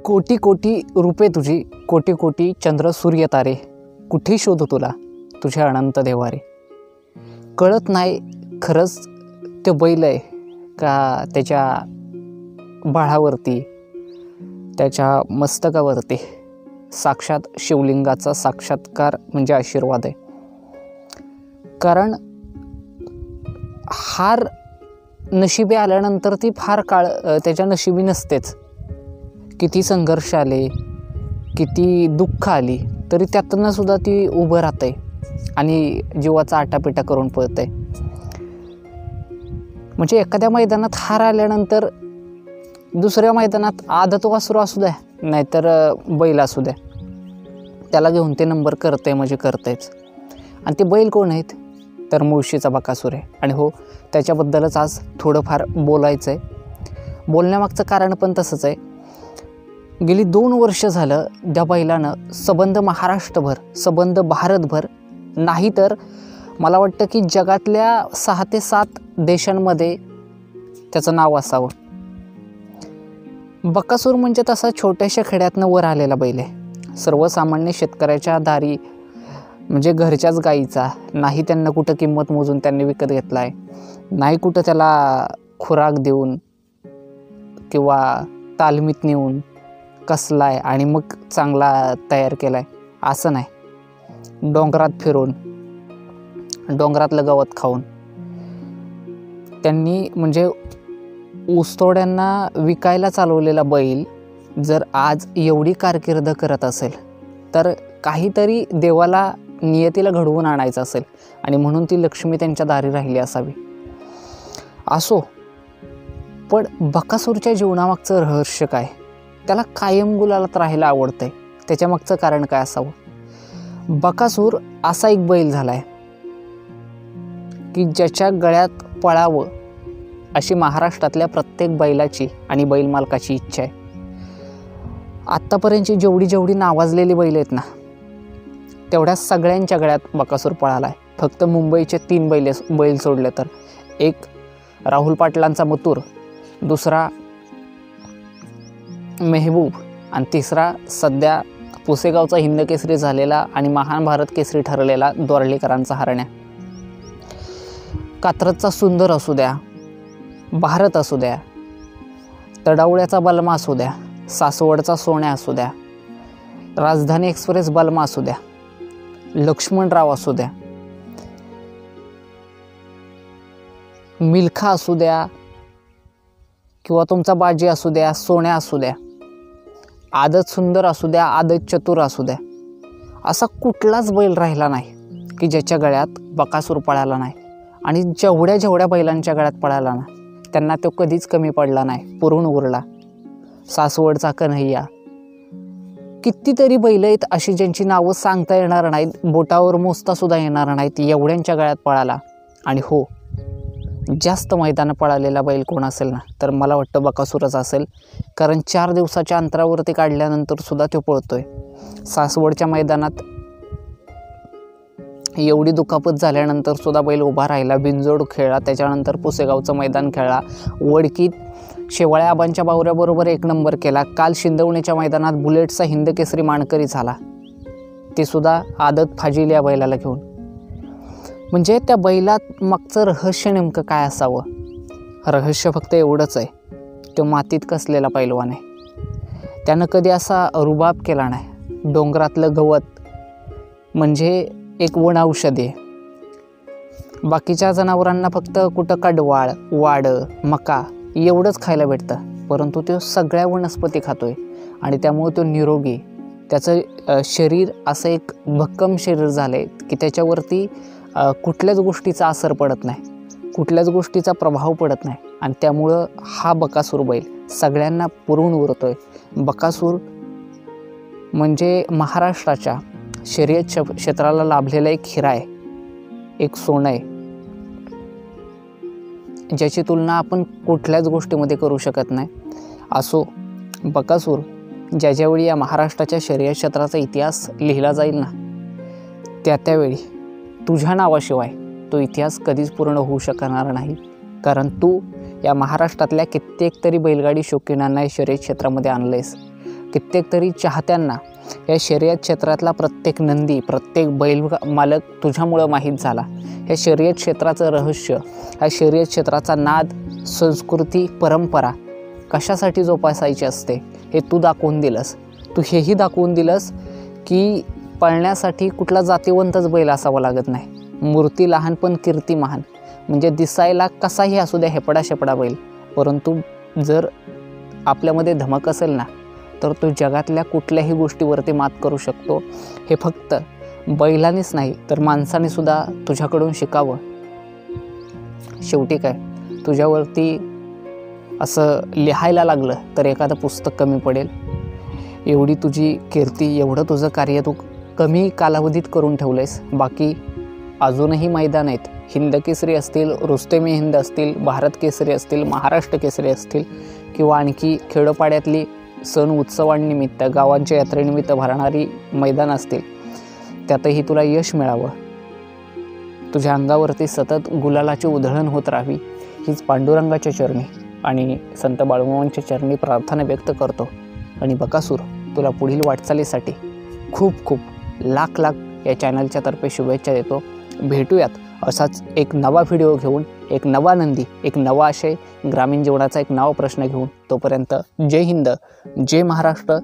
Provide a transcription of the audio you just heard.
कोटी कोटी रूपे तुझी, कोटी कोटी चंद्र सूर्य तारे, कुठे शोधू तुला तुझे अनंत देवारे. कळत नाही खरंच ते बैल आहे का त्याच्या बाळावरती, त्याच्या मस्तकावरती साक्षात शिवलिंगाचा साक्षात्कार म्हणजे आशीर्वाद आहे. कारण हार नशिबी आल्यानंतर ती फार काळ त्याच्या नशिबी नसतेच. किती संघर्ष आले, किती दुःख आली, तरी त्यातनं सुद्धा ती उभं राहते आणि जीवाचा आटापिटा करून पळते. म्हणजे एखाद्या मैदानात हार आल्यानंतर दुसऱ्या मैदानात आदत वासरू असू द्या नाहीतर बैल असू द्या, त्याला घेऊन ते नंबर करते म्हणजे करतेच. आणि ते बैल कोण आहेत तर मुळशीचा बकासूर आहे. आणि हो, त्याच्याबद्दलच आज थोडंफार बोलायचं आहे. बोलण्यामागचं कारण पण तसंच आहे. गेली 2 वर्ष झालं त्या बैलानं सबंध महाराष्ट्रभर, सबंध भारतभर, नाही तर मला वाटतं की जगातल्या 6 ते 7 देशांमध्ये त्याचं नाव असावं. बकासूर म्हणजे तसा छोट्याशा खेड्यातनं वर आलेला बैल आहे. सर्वसामान्य शेतकऱ्याच्या दारी म्हणजे घरच्याच गाईचा, नाही त्यांना कुठं किंमत मोजून त्यांनी विकत घेतला आहे, नाही कुठं त्याला खुराक देऊन किंवा तालमीत नेऊन कसला आहे आणि मग चांगला तयार केला आहे, असं नाही. डोंगरात फिरून, डोंगरातलं गवत खाऊन त्यांनी म्हणजे ऊसतोड्यांना विकायला चालवलेला बैल जर आज एवढी कारकीर्द करत असेल तर काहीतरी देवाला, नियतीला घडवून आणायचं असेल आणि म्हणून ती लक्ष्मी त्यांच्या दारी राहिली असावी. असो, पण बकासूरच्या जीवनामागचं रहस्य काय? त्याला कायम गुलालात राहायला आवडतंय. त्याच्यामागचं कारण काय असावं? बकासूर असा एक बैल झाला आहे की ज्याच्या गळ्यात पळावं अशी महाराष्ट्रातल्या प्रत्येक बैलाची आणि बैल मालकाची इच्छा आहे. आत्तापर्यंतची जेवढी नावाजलेली बैल आहेत ना, तेवढ्या सगळ्यांच्या गळ्यात बकासूर पळाला आहे. फक्त मुंबईचे 3 बैल सोडले तर, एक राहुल पाटलांचा मथुर, दुसरा मेहबूब आणि तिसरा सध्या पुसेगावचा हिंदकेसरी झालेला आणि महान भारत केसरी ठरलेला द्वारलीकरांचा हरण्या. कात्रजचा सुंदर असू द्या, भारत असू द्या, तडावळ्याचा बलमा असू द्या, सासवडचा सोन्या असू द्या, राजधानी एक्सप्रेस बलमा असू द्या, लक्ष्मणराव असू द्या, मिल्खा असू द्या किंवा तुमचा बाजी असू द्या, सोन्या असू द्या, आदत सुंदर असू द्या, आदत चतुर असू द्या, असा कुठलाच बैल राहिला नाही की ज्याच्या गळ्यात बकासूर पळाला नाही. आणि जेवढ्या बैलांच्या गळ्यात पळाला ना, त्यांना तो कधीच कमी पडला नाही, पुरून उरला. सासवडचा कन्हैया, कितीतरी बैल आहेत अशी ज्यांची नावं सांगता येणार नाहीत, बोटावर मोजता सुद्धा येणार नाहीत, एवढ्यांच्या गळ्यात पळाला. आणि हो, जास्त मैदानं पळालेला बैल कोण असेल ना तर मला वाटतं बकासूरच असेल. कारण 4 दिवसाच्या अंतरावरती काढल्यानंतर सुद्धा तो पळतोय. सासवडच्या मैदानात एवढी दुखापत झाल्यानंतर सुद्धा बैल उभा राहिला, बिनजोड खेळला. त्याच्यानंतर पुसेगावचं मैदान खेळला, वडकीत शेवाळ्या आबांच्या बावऱ्याबरोबर 1 नंबर केला. काल शिंदवणीच्या मैदानात बुलेटचा हिंदकेसरी मानकरी झाला, ते सुद्धा आदत फाजील या बैलाला घेऊन. म्हणजे त्या बैलात मागचं रहस्य नेमकं काय असावं? रहस्य फक्त एवढंच आहे, तो मातीत कसलेला पैलवान आहे. त्यानं कधी असा रुबाब केला नाही. डोंगरातलं गवत म्हणजे एक वन औषधी आहे. बाकीच्या जनावरांना फक्त कुठं कडवाळ, वाड, मका एवढंच खायला भेटतं, परंतु तो सगळ्या वनस्पती खातोय आणि त्यामुळे तो निरोगी. त्याचं शरीर असं एक भक्कम शरीर झालं आहे की त्याच्यावरती कुठल्याच गोष्टीचा असर पडत नाही, कुठल्याच गोष्टीचा प्रभाव पडत नाही. आणि त्यामुळं हा बकासूर बैल सगळ्यांना पुरवून उरतोय. बकासूर म्हणजे महाराष्ट्राच्या शर्यत क्षेत्राला लाभलेला एक हिरा आहे, एक सोनं आहे, ज्याची तुलना आपण कुठल्याच गोष्टीमध्ये करू शकत नाही. असो, बकासूर ज्यावेळी या महाराष्ट्राच्या शर्यत क्षेत्राचा इतिहास लिहिला जाईल ना, त्यावेळी तुझ्या नावाशिवाय तो इतिहास कधीच पूर्ण होऊ शकणार नाही. कारण तू या महाराष्ट्रातल्या कित्येक तरी बैलगाडी शौकीनांना शर्यत क्षेत्रामध्ये आणलेस. कित्येक तरी चाहत्यांना या शर्यत क्षेत्रातला प्रत्येक नंदी, प्रत्येक बैल मालक तुझ्यामुळं माहीत झाला. या शर्यत क्षेत्राचं रहस्य, या शर्यत क्षेत्राचा नाद, संस्कृती, परंपरा कशासाठी जोपासायची असते हे तू दाखवून दिलंस. तू हेही दाखवून दिलंस की पळण्यासाठी कुठला जातीवंतच बैल असावा लागत नाही. मूर्ती लहान पण कीर्ती महान. म्हणजे दिसायला कसाही असू द्या हेपडा शेपडा बैल, परंतु जर आपल्यामध्ये धमक असेल ना तर तो जगातल्या कुठल्याही गोष्टीवरती मात करू शकतो. हे फक्त बैलानेच नाही तर माणसाने सुद्धा तुझ्याकडून शिकावं. शेवटी काय, तुझ्यावरती असं लिहायला लागलं तर एखादं पुस्तक कमी पडेल. एवढी तुझी कीर्ती, एवढं तुझं कार्य तू कमी कालावधीत करून ठेवलंयस. बाकी अजूनही मैदान आहेत. हिंद केसरी असतील, रुस्तेमी हिंद असतील, भारत केसरी असतील, महाराष्ट्र केसरी असतील किंवा आणखी खेडोपाड्यातली सण उत्सवांनिमित्त, गावांच्या यात्रेनिमित्त भरणारी मैदान असतील, त्यातही तुला यश मिळावं. तुझ्या अंगावरती सतत गुलालाची उधळण होत राहावी हीच पांडुरंगाच्या चरणी आणि संत बाळूमामांच्या चरणी प्रार्थना व्यक्त करतो. आणि बकासूर, तुला पुढील वाटचालीसाठी खूप खूप लाख लाख या चॅनलच्या तर्फे शुभेच्छा देतो. भेटूयात असाच एक नवा व्हिडिओ घेऊन, एक नवा नंदी, एक नवा आशय, ग्रामीण जीवनाचा एक नवा प्रश्न घेऊन. तोपर्यंत जय हिंद, जय महाराष्ट्र.